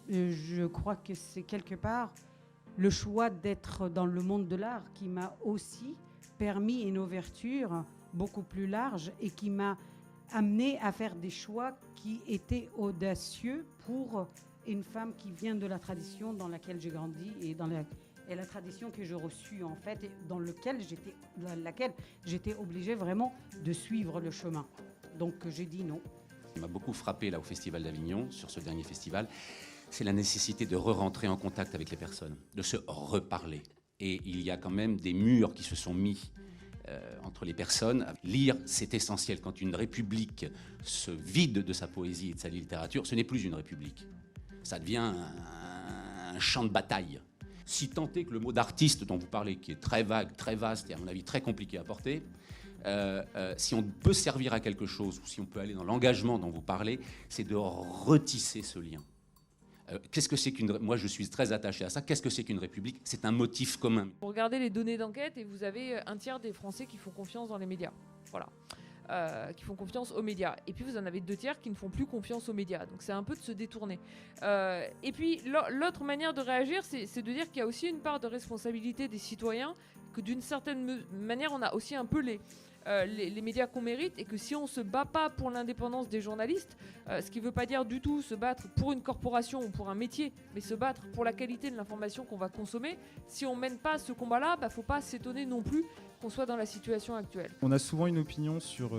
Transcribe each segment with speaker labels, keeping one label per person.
Speaker 1: je crois que c'est quelque part le choix d'être dans le monde de l'art qui m'a aussi permis une ouverture beaucoup plus large et qui m'a amené à faire des choix qui étaient audacieux pour une femme qui vient de la tradition dans laquelle j'ai grandi et la tradition que j'ai reçue en fait, et dans laquelle j'étais obligée vraiment de suivre le chemin. Donc j'ai dit non.
Speaker 2: Ce qui m'a beaucoup frappé là au Festival d'Avignon, sur ce dernier festival, c'est la nécessité de re-rentrer en contact avec les personnes, de se reparler. Et il y a quand même des murs qui se sont mis entre les personnes. Lire, c'est essentiel. Quand une république se vide de sa poésie et de sa littérature, ce n'est plus une république. Ça devient un champ de bataille. Si tant est que le mot d'artiste dont vous parlez, qui est très vague, très vaste et à mon avis très compliqué à porter, si on peut servir à quelque chose, ou si on peut aller dans l'engagement dont vous parlez, c'est de retisser ce lien. Qu'est-ce que c'est moi, je suis très attaché à ça. Qu'est-ce que c'est qu'une république? C'est un motif commun.
Speaker 3: Vous regardez les données d'enquête et vous avez un tiers des Français qui font confiance dans les médias. Voilà. Qui font confiance aux médias. Et puis vous en avez 2 tiers qui ne font plus confiance aux médias. Donc c'est un peu de se détourner. Et puis l'autre manière de réagir, c'est de dire qu'il y a aussi une part de responsabilité des citoyens, que d'une certaine manière, on a aussi un peu les médias qu'on mérite, et que si on ne se bat pas pour l'indépendance des journalistes, ce qui ne veut pas dire du tout se battre pour une corporation ou pour un métier, mais se battre pour la qualité de l'information qu'on va consommer, si on ne mène pas ce combat-là, il ne faut pas s'étonner non plus qu'on soit dans la situation actuelle.
Speaker 4: On a souvent une opinion sur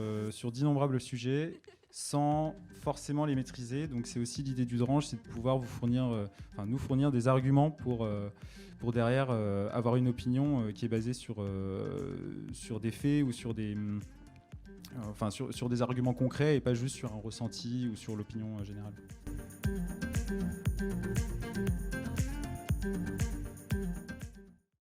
Speaker 4: d'innombrables sujets sans forcément les maîtriser. Donc c'est aussi l'idée du Drange, c'est de pouvoir nous fournir des arguments pour derrière avoir une opinion qui est basée sur des faits ou sur des arguments concrets et pas juste sur un ressenti ou sur l'opinion générale.